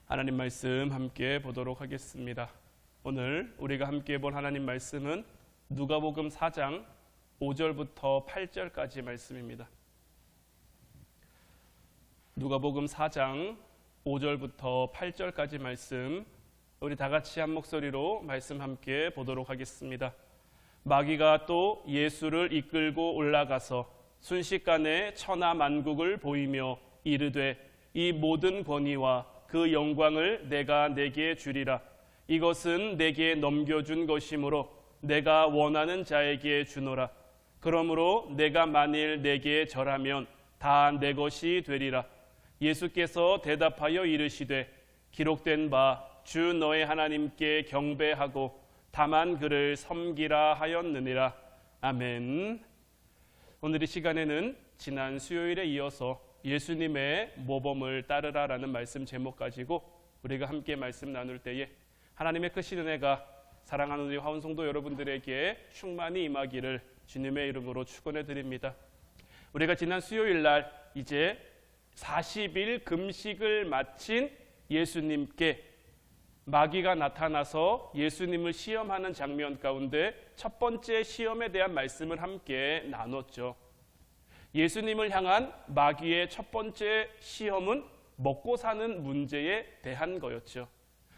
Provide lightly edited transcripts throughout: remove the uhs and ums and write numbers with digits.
하나님 말씀 함께 보도록 하겠습니다. 오늘 우리가 함께 볼 하나님 말씀은 누가복음 4장 5절부터 8절까지 말씀입니다. 누가복음 4장 5절부터 8절까지 말씀, 우리 다 같이 한 목소리로 말씀 함께 보도록 하겠습니다. 마귀가 또 예수를 이끌고 올라가서 순식간에 천하 만국을 보이며 이르되 이 모든 권위와 그 영광을 내가 내게 주리라. 이것은 내게 넘겨준 것이므로 내가 원하는 자에게 주노라. 그러므로 내가 만일 내게 절하면 다 내 것이 되리라. 예수께서 대답하여 이르시되 기록된 바 주 너의 하나님께 경배하고 다만 그를 섬기라 하였느니라. 아멘. 오늘 이 시간에는 지난 수요일에 이어서 예수님의 모범을 따르라라는 말씀 제목 가지고 우리가 함께 말씀 나눌 때에 하나님의 크신 은혜가 사랑하는 우리 화원성도 여러분들에게 충만히 임하기를 주님의 이름으로 축원해 드립니다. 우리가 지난 수요일 날 이제 40일 금식을 마친 예수님께 마귀가 나타나서 예수님을 시험하는 장면 가운데 첫 번째 시험에 대한 말씀을 함께 나눴죠. 예수님을 향한 마귀의 첫 번째 시험은 먹고 사는 문제에 대한 거였죠.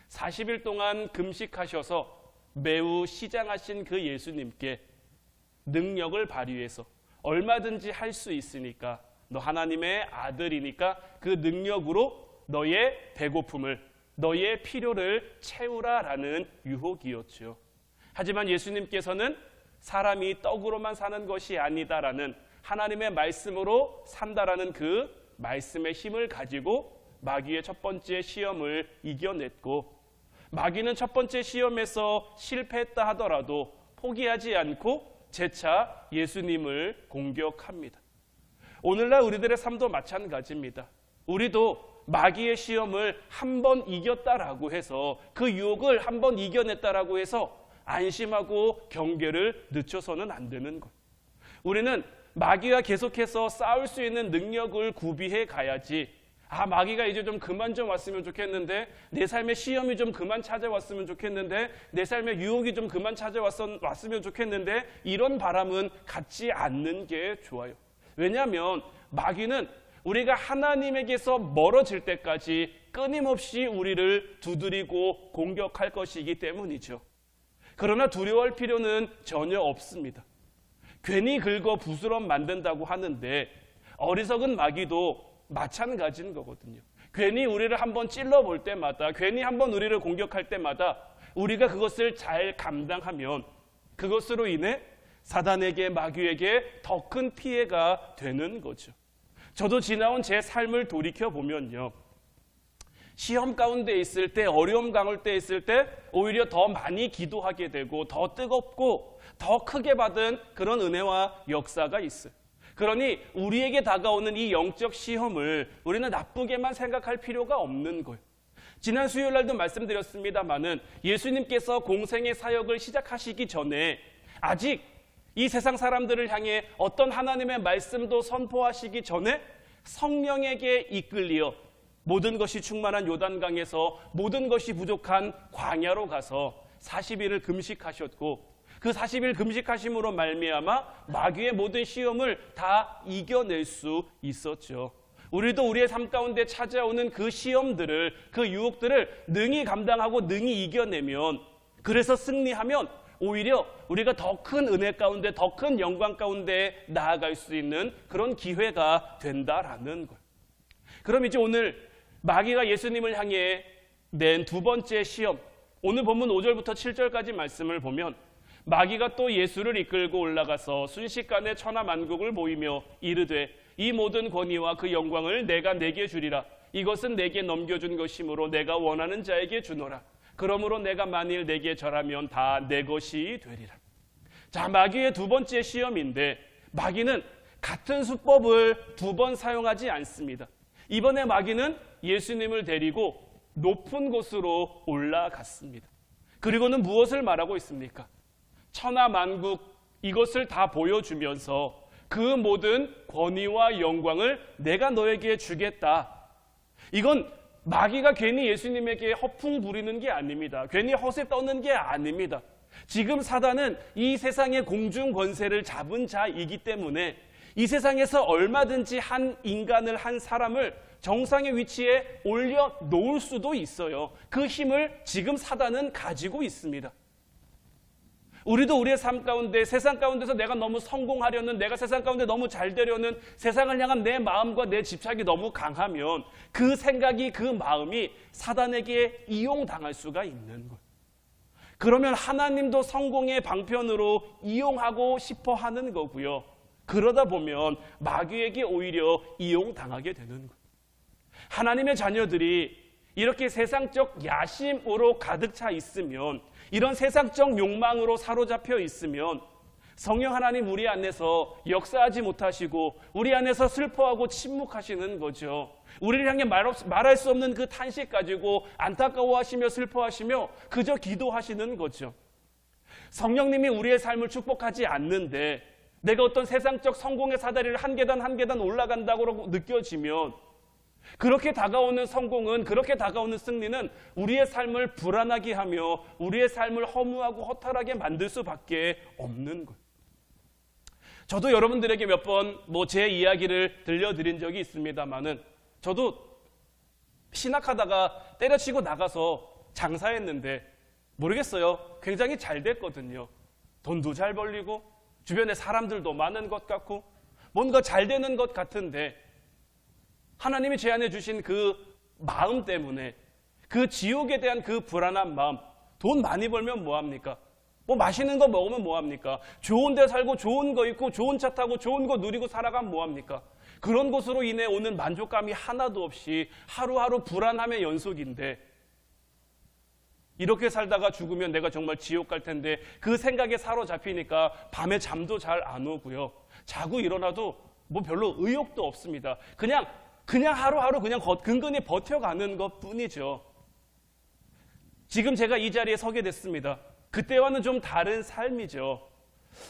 40일 동안 금식하셔서 매우 시장하신 그 예수님께 능력을 발휘해서 얼마든지 할 수 있으니까, 너 하나님의 아들이니까 그 능력으로 너의 배고픔을, 너의 필요를 채우라라는 유혹이었죠. 하지만 예수님께서는 사람이 떡으로만 사는 것이 아니다라는 하나님의 말씀으로 산다라는 그 말씀의 힘을 가지고 마귀의 첫 번째 시험을 이겨냈고, 마귀는 첫 번째 시험에서 실패했다 하더라도 포기하지 않고 재차 예수님을 공격합니다. 오늘날 우리들의 삶도 마찬가지입니다. 우리도 마귀의 시험을 한 번 이겼다라고 해서, 그 유혹을 한 번 이겨냈다라고 해서 안심하고 경계를 늦춰서는 안 되는 것. 우리는 마귀와 계속해서 싸울 수 있는 능력을 구비해 가야지, 마귀가 이제 좀 그만 좀 왔으면 좋겠는데, 내 삶의 시험이 좀 그만 찾아왔으면 좋겠는데, 내 삶의 유혹이 좀 그만 찾아왔으면 좋겠는데, 이런 바람은 갖지 않는 게 좋아요. 왜냐하면 마귀는 우리가 하나님에게서 멀어질 때까지 끊임없이 우리를 두드리고 공격할 것이기 때문이죠. 그러나 두려워할 필요는 전혀 없습니다. 괜히 긁어 부스럼 만든다고 하는데 어리석은 마귀도 마찬가지인 거거든요. 괜히 우리를 한번 찔러볼 때마다, 괜히 한번 우리를 공격할 때마다 우리가 그것을 잘 감당하면 그것으로 인해 사단에게, 마귀에게 더 큰 피해가 되는 거죠. 저도 지나온 제 삶을 돌이켜보면요, 시험 가운데 있을 때, 어려움 가운데 있을 때 오히려 더 많이 기도하게 되고 더 뜨겁고 더 크게 받은 그런 은혜와 역사가 있어요. 그러니 우리에게 다가오는 이 영적 시험을 우리는 나쁘게만 생각할 필요가 없는 거예요. 지난 수요일 날도 말씀드렸습니다마는 예수님께서 공생의 사역을 시작하시기 전에 아직 이 세상 사람들을 향해 어떤 하나님의 말씀도 선포하시기 전에 성령에게 이끌려 모든 것이 충만한 요단강에서 모든 것이 부족한 광야로 가서 40일을 금식하셨고, 그 40일 금식하심으로 말미암아 마귀의 모든 시험을 다 이겨낼 수 있었죠. 우리도 우리의 삶 가운데 찾아오는 그 시험들을, 그 유혹들을 능히 감당하고 능히 이겨내면, 그래서 승리하면 오히려 우리가 더 큰 은혜 가운데, 더 큰 영광 가운데 나아갈 수 있는 그런 기회가 된다라는 거예요. 그럼 이제 오늘 마귀가 예수님을 향해 낸 두 번째 시험, 오늘 본문 5절부터 7절까지 말씀을 보면 마귀가 또 예수를 이끌고 올라가서 순식간에 천하 만국을 보이며 이르되 이 모든 권위와 그 영광을 내가 내게 주리라. 이것은 내게 넘겨준 것이므로 내가 원하는 자에게 주노라. 그러므로 내가 만일 내게 절하면 다 내 것이 되리라. 자, 마귀의 두 번째 시험인데 마귀는 같은 수법을 두 번 사용하지 않습니다. 이번에 마귀는 예수님을 데리고 높은 곳으로 올라갔습니다. 그리고는 무엇을 말하고 있습니까? 천하 만국 이것을 다 보여주면서 그 모든 권위와 영광을 내가 너에게 주겠다. 이건 마귀가 괜히 예수님에게 허풍 부리는 게 아닙니다. 괜히 허세 떠는 게 아닙니다. 지금 사단은 이 세상의 공중 권세를 잡은 자이기 때문에 이 세상에서 얼마든지 한 인간을, 한 사람을 정상의 위치에 올려놓을 수도 있어요. 그 힘을 지금 사단은 가지고 있습니다. 우리도 우리의 삶 가운데, 세상 가운데서 내가 너무 성공하려는, 내가 세상 가운데 너무 잘 되려는 세상을 향한 내 마음과 내 집착이 너무 강하면 그 생각이, 그 마음이 사단에게 이용당할 수가 있는 거예요. 그러면 하나님도 성공의 방편으로 이용하고 싶어 하는 거고요. 그러다 보면 마귀에게 오히려 이용당하게 되는 거예요. 하나님의 자녀들이 이렇게 세상적 야심으로 가득 차 있으면, 이런 세상적 욕망으로 사로잡혀 있으면 성령 하나님 우리 안에서 역사하지 못하시고 우리 안에서 슬퍼하고 침묵하시는 거죠. 우리를 향해 말할 수 없는 그 탄식 가지고 안타까워하시며 슬퍼하시며 그저 기도하시는 거죠. 성령님이 우리의 삶을 축복하지 않는데 내가 어떤 세상적 성공의 사다리를 한 계단 한 계단 올라간다고 느껴지면, 그렇게 다가오는 성공은, 그렇게 다가오는 승리는 우리의 삶을 불안하게 하며 우리의 삶을 허무하고 허탈하게 만들 수밖에 없는 거예요. 저도 여러분들에게 몇 번 제 이야기를 들려드린 적이 있습니다만은, 저도 신학하다가 때려치고 나가서 장사했는데 모르겠어요. 굉장히 잘 됐거든요. 돈도 잘 벌리고 주변에 사람들도 많은 것 같고 뭔가 잘 되는 것 같은데, 하나님이 제 안에 주신 그 마음 때문에, 그 지옥에 대한 그 불안한 마음, 돈 많이 벌면 뭐합니까? 맛있는 거 먹으면 뭐합니까? 좋은 데 살고 좋은 거 입고 좋은 차 타고 좋은 거 누리고 살아가면 뭐합니까? 그런 것으로 인해 오는 만족감이 하나도 없이 하루하루 불안함의 연속인데, 이렇게 살다가 죽으면 내가 정말 지옥 갈 텐데 그 생각에 사로잡히니까 밤에 잠도 잘 안 오고요. 자고 일어나도 별로 의욕도 없습니다. 그냥 하루하루 그냥 근근히 버텨가는 것 뿐이죠. 지금 제가 이 자리에 서게 됐습니다. 그때와는 좀 다른 삶이죠.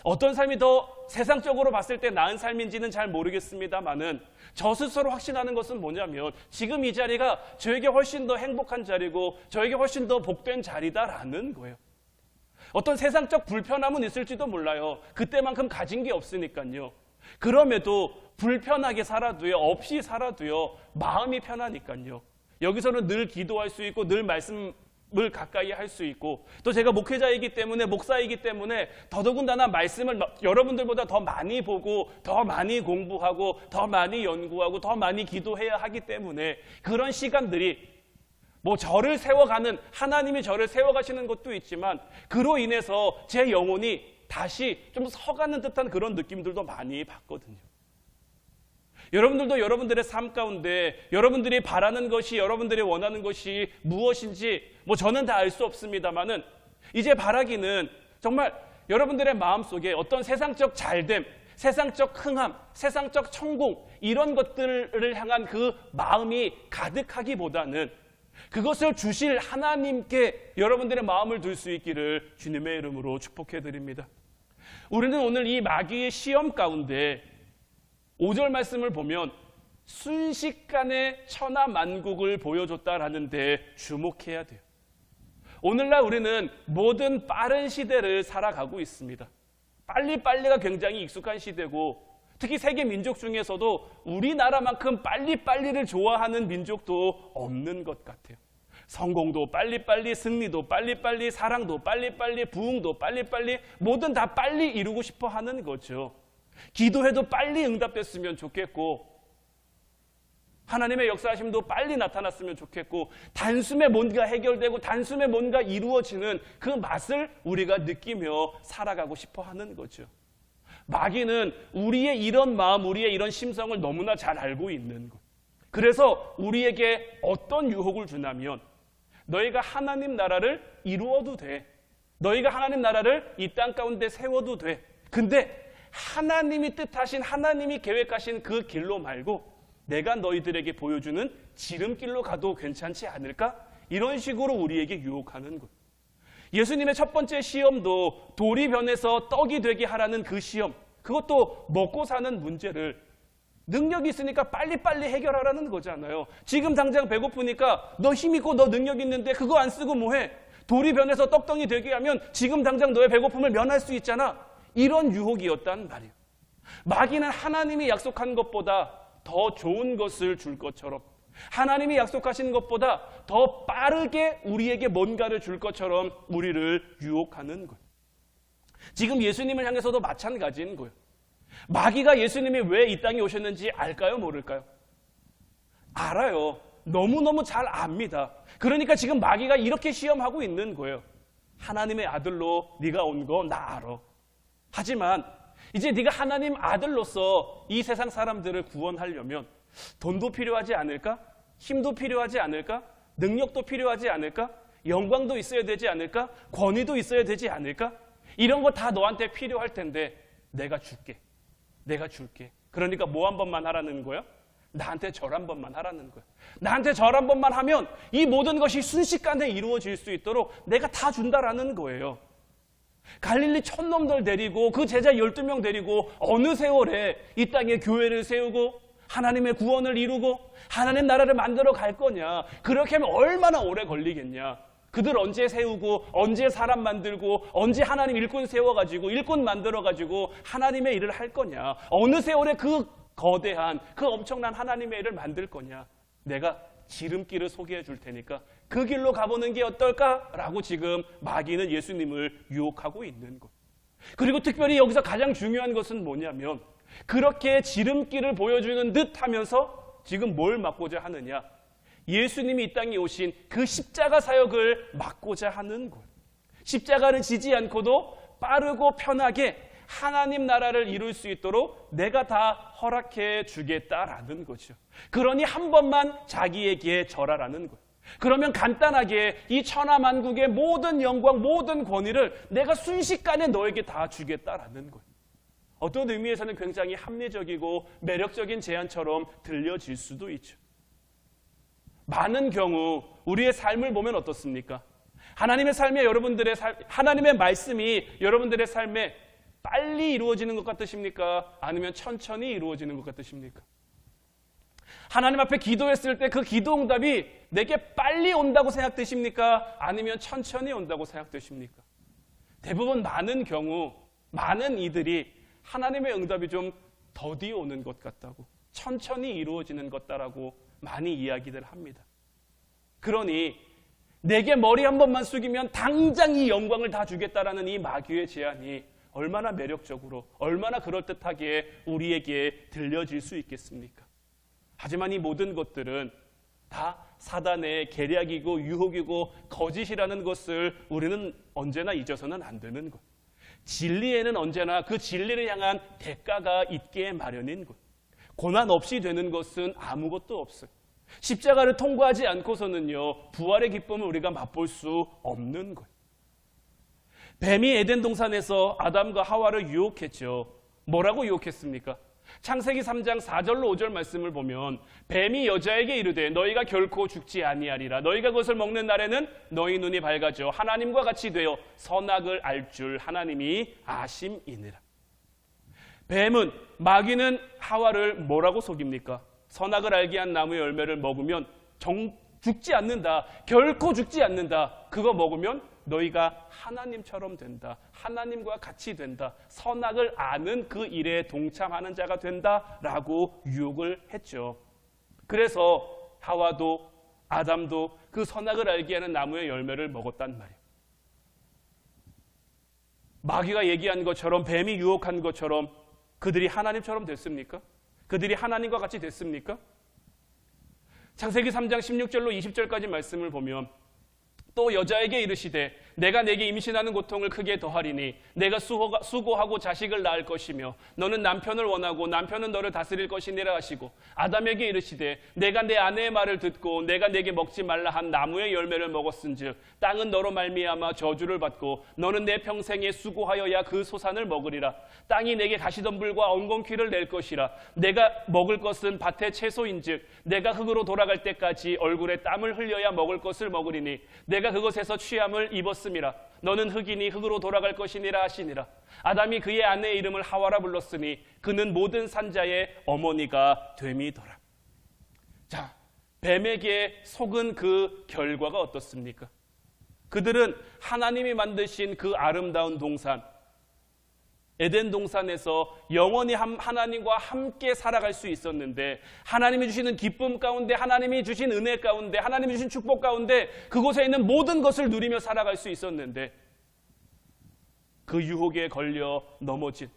어떤 삶이 더 세상적으로 봤을 때 나은 삶인지는 잘 모르겠습니다만은, 저 스스로 확신하는 것은 뭐냐면 지금 이 자리가 저에게 훨씬 더 행복한 자리고 저에게 훨씬 더 복된 자리다라는 거예요. 어떤 세상적 불편함은 있을지도 몰라요. 그때만큼 가진 게 없으니까요. 그럼에도 불편하게 살아도요, 없이 살아도요, 마음이 편하니까요. 여기서는 늘 기도할 수 있고 늘 말씀을 가까이 할 수 있고, 또 제가 목회자이기 때문에, 목사이기 때문에 더더군다나 말씀을 여러분들보다 더 많이 보고 더 많이 공부하고 더 많이 연구하고 더 많이 기도해야 하기 때문에 그런 시간들이 저를 세워가는, 하나님이 저를 세워가시는 것도 있지만 그로 인해서 제 영혼이 다시 좀 서가는 듯한 그런 느낌들도 많이 받거든요. 여러분들도 여러분들의 삶 가운데 여러분들이 바라는 것이, 여러분들이 원하는 것이 무엇인지 저는 다 알 수 없습니다만은, 이제 바라기는 정말 여러분들의 마음속에 어떤 세상적 잘됨, 세상적 흥함, 세상적 성공, 이런 것들을 향한 그 마음이 가득하기보다는 그것을 주실 하나님께 여러분들의 마음을 둘 수 있기를 주님의 이름으로 축복해드립니다. 우리는 오늘 이 마귀의 시험 가운데 5절 말씀을 보면 순식간에 천하만국을 보여줬다라는 데 주목해야 돼요. 오늘날 우리는 모든 빠른 시대를 살아가고 있습니다. 빨리빨리가 굉장히 익숙한 시대고, 특히 세계 민족 중에서도 우리나라만큼 빨리빨리를 좋아하는 민족도 없는 것 같아요. 성공도 빨리빨리, 승리도 빨리빨리, 사랑도 빨리빨리, 부흥도 빨리빨리, 뭐든 다 빨리 이루고 싶어 하는 거죠. 기도해도 빨리 응답됐으면 좋겠고, 하나님의 역사하심도 빨리 나타났으면 좋겠고, 단숨에 뭔가 해결되고 단숨에 뭔가 이루어지는 그 맛을 우리가 느끼며 살아가고 싶어 하는 거죠. 마귀는 우리의 이런 마음, 우리의 이런 심성을 너무나 잘 알고 있는 것. 그래서 우리에게 어떤 유혹을 주냐면, 너희가 하나님 나라를 이루어도 돼. 너희가 하나님 나라를 이 땅 가운데 세워도 돼. 근데 하나님이 뜻하신, 하나님이 계획하신 그 길로 말고 내가 너희들에게 보여주는 지름길로 가도 괜찮지 않을까? 이런 식으로 우리에게 유혹하는 것. 예수님의 첫 번째 시험도 돌이 변해서 떡이 되게 하라는 그 시험, 그것도 먹고 사는 문제를 능력이 있으니까 빨리빨리 해결하라는 거잖아요. 지금 당장 배고프니까 너 힘 있고 너 능력 있는데 그거 안 쓰고 뭐해? 돌이 변해서 떡덩이 되게 하면 지금 당장 너의 배고픔을 면할 수 있잖아. 이런 유혹이었단 말이에요. 마귀는 하나님이 약속한 것보다 더 좋은 것을 줄 것처럼, 하나님이 약속하신 것보다 더 빠르게 우리에게 뭔가를 줄 것처럼 우리를 유혹하는 거예요. 지금 예수님을 향해서도 마찬가지인 거예요. 마귀가 예수님이 왜 이 땅에 오셨는지 알까요? 모를까요? 알아요. 너무너무 잘 압니다. 그러니까 지금 마귀가 이렇게 시험하고 있는 거예요. 하나님의 아들로 네가 온 거 나 알아. 하지만 이제 네가 하나님 아들로서 이 세상 사람들을 구원하려면 돈도 필요하지 않을까? 힘도 필요하지 않을까? 능력도 필요하지 않을까? 영광도 있어야 되지 않을까? 권위도 있어야 되지 않을까? 이런 거 다 너한테 필요할 텐데 내가 줄게. 내가 줄게. 그러니까 뭐 한 번만 하라는 거야? 나한테 절 한 번만 하라는 거야. 나한테 절 한 번만 하면 이 모든 것이 순식간에 이루어질 수 있도록 내가 다 준다라는 거예요. 갈릴리 촌놈들 데리고 그 제자 12명 데리고 어느 세월에 이 땅에 교회를 세우고 하나님의 구원을 이루고 하나님 나라를 만들어 갈 거냐. 그렇게 하면 얼마나 오래 걸리겠냐. 그들 언제 세우고 언제 사람 만들고 언제 하나님 일꾼 세워가지고 일꾼 만들어가지고 하나님의 일을 할 거냐. 어느 세월에 그 거대한 그 엄청난 하나님의 일을 만들 거냐. 내가 지름길을 소개해 줄 테니까 그 길로 가보는 게 어떨까라고 지금 마귀는 예수님을 유혹하고 있는 것. 그리고 특별히 여기서 가장 중요한 것은 뭐냐면 그렇게 지름길을 보여주는 듯 하면서 지금 뭘 막고자 하느냐. 예수님이 이 땅에 오신 그 십자가 사역을 막고자 하는 것. 십자가를 지지 않고도 빠르고 편하게 하나님 나라를 이룰 수 있도록 내가 다 허락해 주겠다라는 거죠. 그러니 한 번만 자기에게 절하라는 거예요. 그러면 간단하게 이 천하만국의 모든 영광, 모든 권위를 내가 순식간에 너에게 다 주겠다라는 거예요. 어떤 의미에서는 굉장히 합리적이고 매력적인 제안처럼 들려질 수도 있죠. 많은 경우 우리의 삶을 보면 어떻습니까? 하나님의 삶에 하나님의 말씀이 여러분들의 삶에 빨리 이루어지는 것 같으십니까? 아니면 천천히 이루어지는 것 같으십니까? 하나님 앞에 기도했을 때 그 기도 응답이 내게 빨리 온다고 생각되십니까? 아니면 천천히 온다고 생각되십니까? 대부분 많은 경우 많은 이들이 하나님의 응답이 좀 더디 오는 것 같다고, 천천히 이루어지는 것 같다라고 많이 이야기들 합니다. 그러니 내게 머리 한 번만 숙이면 당장 이 영광을 다 주겠다라는 이 마귀의 제안이 얼마나 매력적으로, 얼마나 그럴듯하게 우리에게 들려질 수 있겠습니까? 하지만 이 모든 것들은 다 사단의 계략이고 유혹이고 거짓이라는 것을 우리는 언제나 잊어서는 안 되는 것. 진리에는 언제나 그 진리를 향한 대가가 있게 마련인 것. 고난 없이 되는 것은 아무것도 없어요. 십자가를 통과하지 않고서는요, 부활의 기쁨을 우리가 맛볼 수 없는 거예요. 뱀이 에덴 동산에서 아담과 하와를 유혹했죠. 뭐라고 유혹했습니까? 창세기 3장 4절로 5절 말씀을 보면 뱀이 여자에게 이르되 너희가 결코 죽지 아니하리라. 너희가 그것을 먹는 날에는 너희 눈이 밝아져 하나님과 같이 되어 선악을 알 줄 하나님이 아심이니라. 뱀은, 마귀는 하와를 뭐라고 속입니까? 선악을 알게 한 나무의 열매를 먹으면 죽지 않는다. 결코 죽지 않는다. 그거 먹으면 너희가 하나님처럼 된다. 하나님과 같이 된다. 선악을 아는 그 일에 동참하는 자가 된다라고 유혹을 했죠. 그래서 하와도 아담도 그 선악을 알게 하는 나무의 열매를 먹었단 말이에요. 마귀가 얘기한 것처럼, 뱀이 유혹한 것처럼 그들이 하나님처럼 됐습니까? 그들이 하나님과 같이 됐습니까? 창세기 3장 16절로 20절까지 말씀을 보면 또 여자에게 이르시되 내가 내게 임신하는 고통을 크게 더하리니 내가 수고하고 자식을 낳을 것이며 너는 남편을 원하고 남편은 너를 다스릴 것이니라 하시고 아담에게 이르시되 내가 내 아내의 말을 듣고 내가 내게 먹지 말라 한 나무의 열매를 먹었은즉 땅은 너로 말미암아 저주를 받고 너는 내 평생에 수고하여야 그 소산을 먹으리라. 땅이 내게 가시덤불과 엉겅퀴를 낼 것이라. 내가 먹을 것은 밭의 채소인즉 내가 흙으로 돌아갈 때까지 얼굴에 땀을 흘려야 먹을 것을 먹으리니 내가 그것에서 취함을 입었으니 없음이라. 너는 흙이니 흙으로 돌아갈 것이니라 하시니라. 아담이 그의 아내의 이름을 하와라 불렀으니 그는 모든 산자의 어머니가 됨이더라. 자, 뱀에게 속은 그 결과가 어떻습니까? 그들은 하나님이 만드신 그 아름다운 동산, 에덴 동산에서 영원히 하나님과 함께 살아갈 수 있었는데, 하나님이 주시는 기쁨 가운데, 하나님이 주신 은혜 가운데, 하나님이 주신 축복 가운데 그곳에 있는 모든 것을 누리며 살아갈 수 있었는데, 그 유혹에 걸려 넘어진,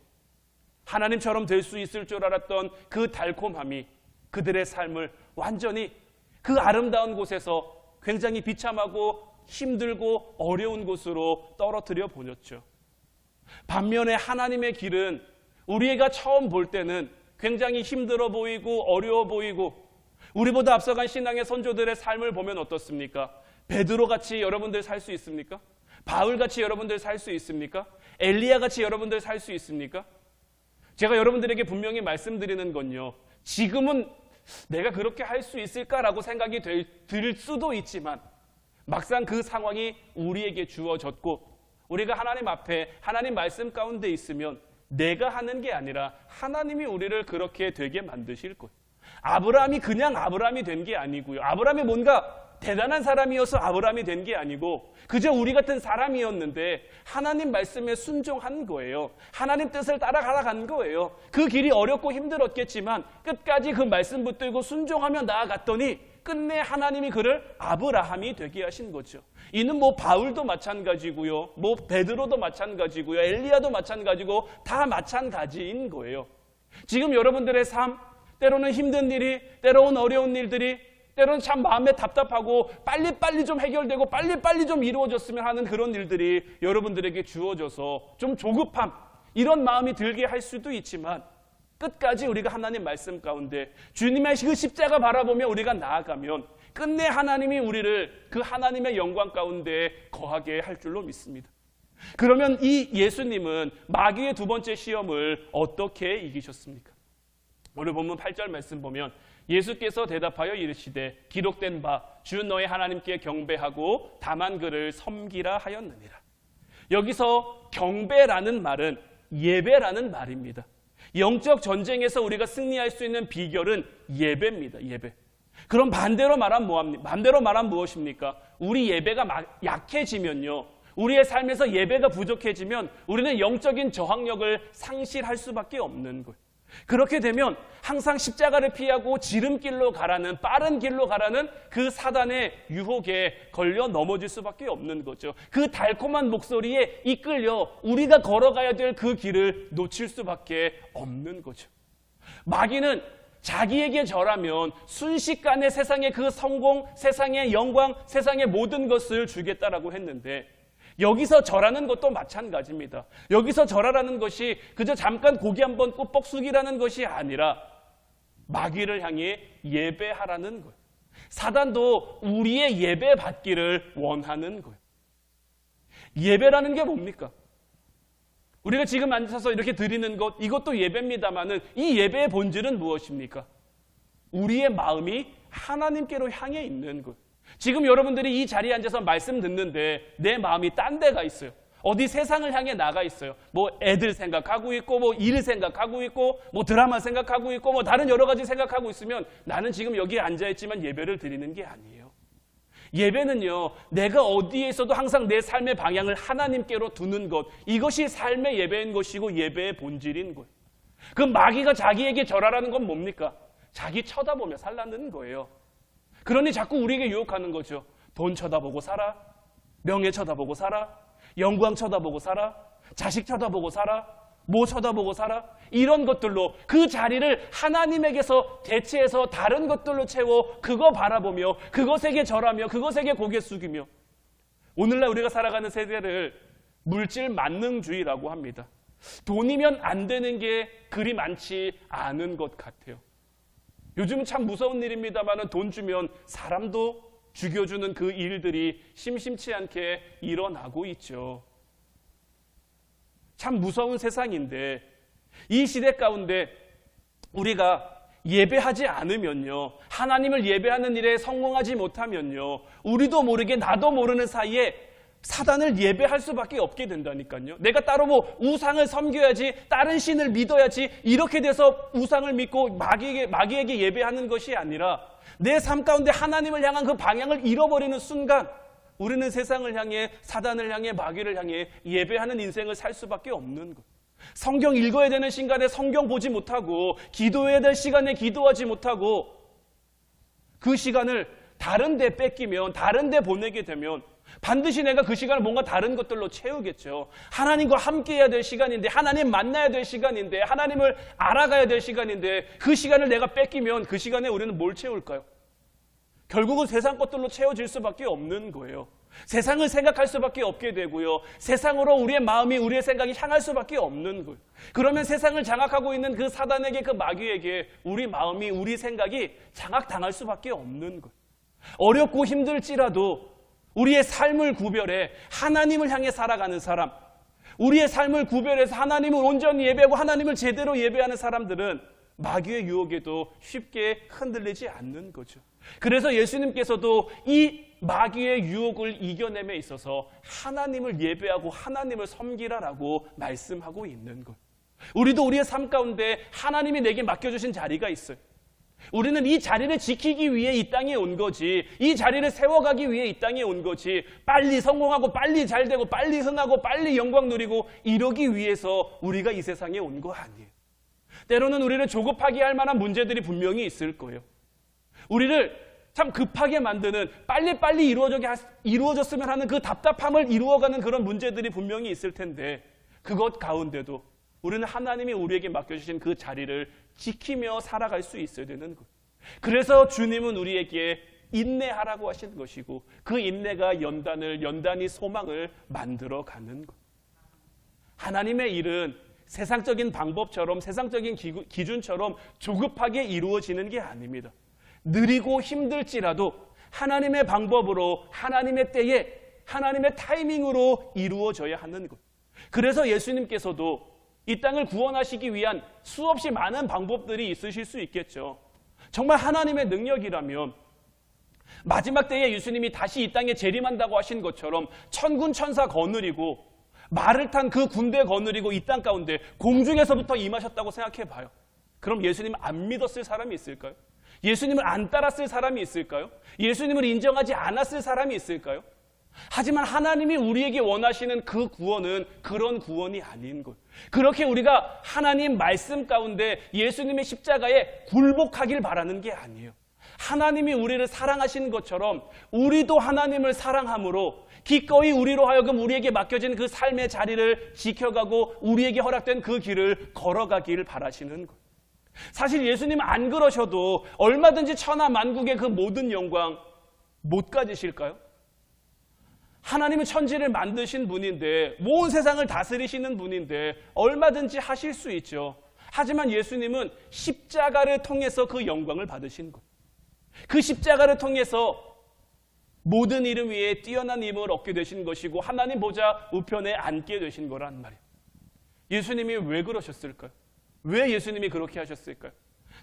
하나님처럼 될 수 있을 줄 알았던 그 달콤함이 그들의 삶을 완전히 그 아름다운 곳에서 굉장히 비참하고 힘들고 어려운 곳으로 떨어뜨려 보냈죠. 반면에 하나님의 길은 우리가 처음 볼 때는 굉장히 힘들어 보이고 어려워 보이고, 우리보다 앞서간 신앙의 선조들의 삶을 보면 어떻습니까? 베드로같이 여러분들 살 수 있습니까? 바울같이 여러분들 살 수 있습니까? 엘리야같이 여러분들 살 수 있습니까? 제가 여러분들에게 분명히 말씀드리는 건요, 지금은 내가 그렇게 할 수 있을까라고 생각이 들 수도 있지만, 막상 그 상황이 우리에게 주어졌고 우리가 하나님 앞에 하나님 말씀 가운데 있으면 내가 하는 게 아니라 하나님이 우리를 그렇게 되게 만드실 거예요. 아브라함이 그냥 아브라함이 된 게 아니고요, 아브라함이 뭔가 대단한 사람이어서 아브라함이 된 게 아니고 그저 우리 같은 사람이었는데 하나님 말씀에 순종한 거예요. 하나님 뜻을 따라간 거예요. 그 길이 어렵고 힘들었겠지만 끝까지 그 말씀 붙들고 순종하며 나아갔더니 끝내 하나님이 그를 아브라함이 되게 하신 거죠. 이는 뭐 바울도 마찬가지고요, 뭐 베드로도 마찬가지고요, 엘리야도 마찬가지고 다 마찬가지인 거예요. 지금 여러분들의 삶, 때로는 힘든 일이, 때로는 어려운 일들이, 때로는 참 마음에 답답하고 빨리빨리 좀 해결되고 빨리빨리 좀 이루어졌으면 하는 그런 일들이 여러분들에게 주어져서 좀 조급함, 이런 마음이 들게 할 수도 있지만, 끝까지 우리가 하나님 말씀 가운데 주님의 그 십자가 바라보며 우리가 나아가면 끝내 하나님이 우리를 그 하나님의 영광 가운데 거하게 할 줄로 믿습니다. 그러면 이 예수님은 마귀의 두 번째 시험을 어떻게 이기셨습니까? 오늘 본문 8절 말씀 보면 예수께서 대답하여 이르시되 기록된 바 주 너의 하나님께 경배하고 다만 그를 섬기라 하였느니라. 여기서 경배라는 말은 예배라는 말입니다. 영적 전쟁에서 우리가 승리할 수 있는 비결은 예배입니다. 예배. 그럼 반대로 말하면 무엇입니까? 우리 예배가 약해지면요, 우리의 삶에서 예배가 부족해지면 우리는 영적인 저항력을 상실할 수밖에 없는 거예요. 그렇게 되면 항상 십자가를 피하고 지름길로 가라는, 빠른 길로 가라는 그 사단의 유혹에 걸려 넘어질 수밖에 없는 거죠. 그 달콤한 목소리에 이끌려 우리가 걸어가야 될 그 길을 놓칠 수밖에 없는 거죠. 마귀는 자기에게 절하면 순식간에 세상의 그 성공, 세상의 영광, 세상의 모든 것을 주겠다라고 했는데, 여기서 절하는 것도 마찬가지입니다. 여기서 절하라는 것이 그저 잠깐 고개 한번 꾹뻑 숙이라는 것이 아니라 마귀를 향해 예배하라는 거예요. 사단도 우리의 예배 받기를 원하는 거예요. 예배라는 게 뭡니까? 우리가 지금 앉아서 이렇게 드리는 것, 이것도 예배입니다만은 이 예배의 본질은 무엇입니까? 우리의 마음이 하나님께로 향해 있는 것. 지금 여러분들이 이 자리에 앉아서 말씀 듣는데 내 마음이 딴 데가 있어요. 어디 세상을 향해 나가 있어요. 뭐 애들 생각하고 있고, 뭐 일 생각하고 있고, 뭐 드라마 생각하고 있고, 뭐 다른 여러 가지 생각하고 있으면 나는 지금 여기에 앉아있지만 예배를 드리는 게 아니에요. 예배는요, 내가 어디에 있어도 항상 내 삶의 방향을 하나님께로 두는 것, 이것이 삶의 예배인 것이고 예배의 본질인 거예요. 그 마귀가 자기에게 절하라는 건 뭡니까? 자기 쳐다보며 살라는 거예요. 그러니 자꾸 우리에게 유혹하는 거죠. 돈 쳐다보고 살아, 명예 쳐다보고 살아, 영광 쳐다보고 살아, 자식 쳐다보고 살아, 뭐 쳐다보고 살아, 이런 것들로 그 자리를 하나님에게서 대체해서 다른 것들로 채워 그거 바라보며 그것에게 절하며 그것에게 고개 숙이며, 오늘날 우리가 살아가는 세대를 물질 만능주의라고 합니다. 돈이면 안 되는 게 그리 많지 않은 것 같아요. 요즘은 참 무서운 일입니다만 돈 주면 사람도 죽여주는 그 일들이 심심치 않게 일어나고 있죠. 참 무서운 세상인데, 이 시대 가운데 우리가 예배하지 않으면요, 하나님을 예배하는 일에 성공하지 못하면요, 우리도 모르게 나도 모르는 사이에 사단을 예배할 수밖에 없게 된다니까요. 내가 따로 뭐 우상을 섬겨야지, 다른 신을 믿어야지, 이렇게 돼서 우상을 믿고 마귀에게 예배하는 것이 아니라 내 삶 가운데 하나님을 향한 그 방향을 잃어버리는 순간 우리는 세상을 향해, 사단을 향해, 마귀를 향해 예배하는 인생을 살 수밖에 없는 것. 성경 읽어야 되는 시간에 성경 보지 못하고, 기도해야 될 시간에 기도하지 못하고, 그 시간을 다른 데 뺏기면, 다른 데 보내게 되면 반드시 내가 그 시간을 뭔가 다른 것들로 채우겠죠. 하나님과 함께 해야 될 시간인데, 하나님 만나야 될 시간인데, 하나님을 알아가야 될 시간인데, 그 시간을 내가 뺏기면 그 시간에 우리는 뭘 채울까요? 결국은 세상 것들로 채워질 수밖에 없는 거예요. 세상을 생각할 수밖에 없게 되고요. 세상으로 우리의 마음이, 우리의 생각이 향할 수밖에 없는 거예요. 그러면 세상을 장악하고 있는 그 사단에게, 그 마귀에게 우리 마음이, 우리 생각이 장악당할 수밖에 없는 거예요. 어렵고 힘들지라도 우리의 삶을 구별해 하나님을 향해 살아가는 사람, 우리의 삶을 구별해서 하나님을 온전히 예배하고 하나님을 제대로 예배하는 사람들은 마귀의 유혹에도 쉽게 흔들리지 않는 거죠. 그래서 예수님께서도 이 마귀의 유혹을 이겨냄에 있어서 하나님을 예배하고 하나님을 섬기라라고 말씀하고 있는 것. 우리도 우리의 삶 가운데 하나님이 내게 맡겨주신 자리가 있어요. 우리는 이 자리를 지키기 위해 이 땅에 온 거지, 이 자리를 세워가기 위해 이 땅에 온 거지, 빨리 성공하고 빨리 잘되고 빨리 흥하고 빨리 영광 누리고 이러기 위해서 우리가 이 세상에 온 거 아니에요. 때로는 우리를 조급하게 할 만한 문제들이 분명히 있을 거예요. 우리를 참 급하게 만드는, 빨리빨리 이루어졌으면 하는 그 답답함을 이루어가는 그런 문제들이 분명히 있을 텐데, 그것 가운데도 우리는 하나님이 우리에게 맡겨주신 그 자리를 지키며 살아갈 수 있어야 되는 것. 그래서 주님은 우리에게 인내하라고 하신 것이고, 그 인내가 연단이 소망을 만들어가는 것. 하나님의 일은 세상적인 방법처럼, 세상적인 기준처럼 조급하게 이루어지는 게 아닙니다. 느리고 힘들지라도 하나님의 방법으로, 하나님의 때에, 하나님의 타이밍으로 이루어져야 하는 것. 그래서 예수님께서도 이 땅을 구원하시기 위한 수없이 많은 방법들이 있으실 수 있겠죠. 정말 하나님의 능력이라면 마지막 때에 예수님이 다시 이 땅에 재림한다고 하신 것처럼 천군 천사 거느리고 말을 탄 그 군대 거느리고 이 땅 가운데 공중에서부터 임하셨다고 생각해 봐요. 그럼 예수님 안 믿었을 사람이 있을까요? 예수님을 안 따랐을 사람이 있을까요? 예수님을 인정하지 않았을 사람이 있을까요? 하지만 하나님이 우리에게 원하시는 그 구원은 그런 구원이 아닌 것. 그렇게 우리가 하나님 말씀 가운데 예수님의 십자가에 굴복하길 바라는 게 아니에요. 하나님이 우리를 사랑하시는 것처럼 우리도 하나님을 사랑함으로 기꺼이 우리로 하여금 우리에게 맡겨진 그 삶의 자리를 지켜가고 우리에게 허락된 그 길을 걸어가길 바라시는 것. 사실 예수님 안 그러셔도 얼마든지 천하 만국의 그 모든 영광 못 가지실까요? 하나님은 천지를 만드신 분인데, 온 세상을 다스리시는 분인데 얼마든지 하실 수 있죠. 하지만 예수님은 십자가를 통해서 그 영광을 받으신 것. 그 십자가를 통해서 모든 이름 위에 뛰어난 힘을 얻게 되신 것이고 하나님 보좌 우편에 앉게 되신 거란 말이에요. 예수님이 왜 그러셨을까요? 왜 예수님이 그렇게 하셨을까요?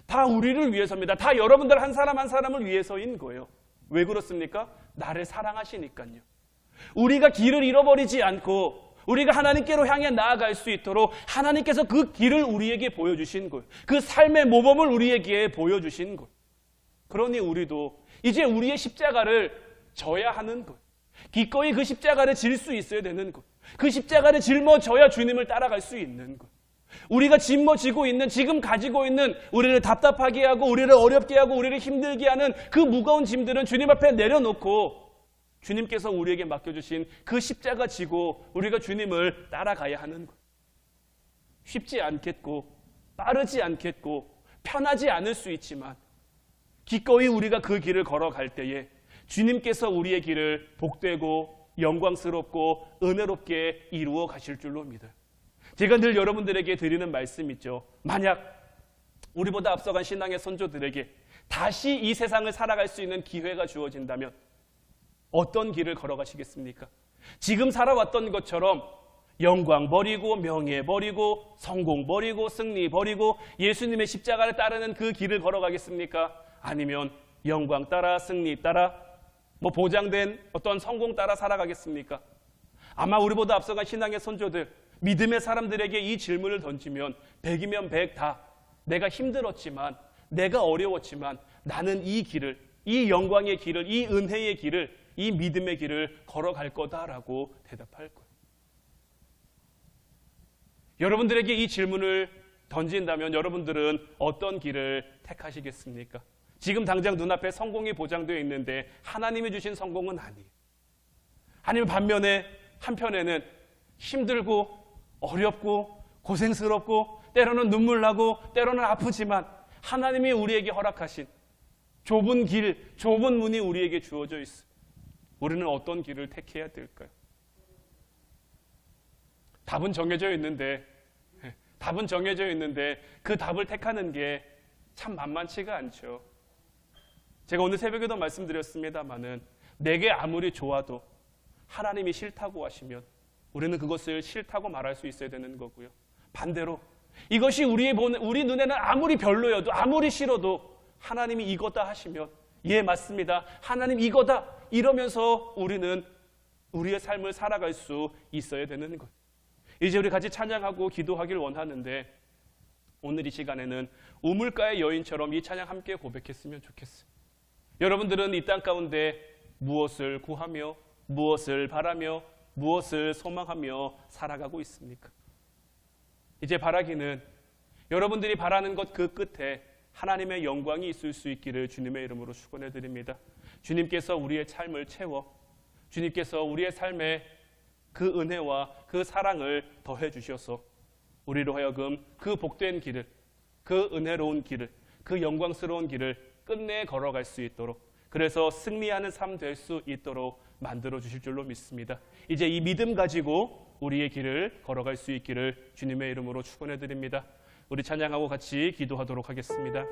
다 우리를 위해서입니다. 다 여러분들 한 사람 한 사람을 위해서인 거예요. 왜 그렇습니까? 나를 사랑하시니까요. 우리가 길을 잃어버리지 않고 우리가 하나님께로 향해 나아갈 수 있도록 하나님께서 그 길을 우리에게 보여주신 거예요. 그 삶의 모범을 우리에게 보여주신 거예요. 그러니 우리도 이제 우리의 십자가를 져야 하는 것. 기꺼이 그 십자가를 질 수 있어야 되는 것. 그 십자가를 짊어져야 주님을 따라갈 수 있는 것. 우리가 짊어지고 있는, 지금 가지고 있는 우리를 답답하게 하고 우리를 어렵게 하고 우리를 힘들게 하는 그 무거운 짐들은 주님 앞에 내려놓고 주님께서 우리에게 맡겨주신 그 십자가 지고 우리가 주님을 따라가야 하는 것. 쉽지 않겠고 빠르지 않겠고 편하지 않을 수 있지만 기꺼이 우리가 그 길을 걸어갈 때에 주님께서 우리의 길을 복되고 영광스럽고 은혜롭게 이루어 가실 줄로 믿어요. 제가 늘 여러분들에게 드리는 말씀 있죠. 만약 우리보다 앞서간 신앙의 선조들에게 다시 이 세상을 살아갈 수 있는 기회가 주어진다면 어떤 길을 걸어가시겠습니까? 지금 살아왔던 것처럼 영광 버리고 명예 버리고 성공 버리고 승리 버리고 예수님의 십자가를 따르는 그 길을 걸어가겠습니까? 아니면 영광 따라 승리 따라 보장된 어떤 성공 따라 살아가겠습니까? 아마 우리보다 앞서간 신앙의 선조들, 믿음의 사람들에게 이 질문을 던지면 100이면 100 다 내가 힘들었지만, 내가 어려웠지만 나는 이 길을, 이 영광의 길을, 이 은혜의 길을, 이 믿음의 길을 걸어갈 거다라고 대답할 거예요. 여러분들에게 이 질문을 던진다면 여러분들은 어떤 길을 택하시겠습니까? 지금 당장 눈앞에 성공이 보장되어 있는데 하나님이 주신 성공은 아니에요. 아니면 반면에 한편에는 힘들고 어렵고 고생스럽고 때로는 눈물 나고 때로는 아프지만 하나님이 우리에게 허락하신 좁은 길, 좁은 문이 우리에게 주어져 있어요. 우리는 어떤 길을 택해야 될까요? 답은 정해져 있는데 그 답을 택하는 게 참 만만치가 않죠. 제가 오늘 새벽에도 말씀드렸습니다마는 내게 아무리 좋아도 하나님이 싫다고 하시면 우리는 그것을 싫다고 말할 수 있어야 되는 거고요. 반대로 이것이 우리 눈에는 아무리 별로여도 아무리 싫어도 하나님이 이거다 하시면 예 맞습니다. 하나님 이거다 이러면서 우리는 우리의 삶을 살아갈 수 있어야 되는 거예요. 이제 우리 같이 찬양하고 기도하길 원하는데 오늘 이 시간에는 우물가의 여인처럼 이 찬양 함께 고백했으면 좋겠어요. 여러분들은 이 땅 가운데 무엇을 구하며 무엇을 바라며 무엇을 소망하며 살아가고 있습니까? 이제 바라기는 여러분들이 바라는 것 그 끝에 하나님의 영광이 있을 수 있기를 주님의 이름으로 축원해 드립니다. 주님께서 우리의 삶을 채워 주님께서 우리의 삶에 그 은혜와 그 사랑을 더해 주셔서 우리로 하여금 그 복된 길을, 그 은혜로운 길을, 그 영광스러운 길을 끝내 걸어갈 수 있도록, 그래서 승리하는 삶 될 수 있도록 만들어 주실 줄로 믿습니다. 이제 이 믿음 가지고 우리의 길을 걸어갈 수 있기를 주님의 이름으로 축원해 드립니다. 우리 찬양하고 같이 기도하도록 하겠습니다.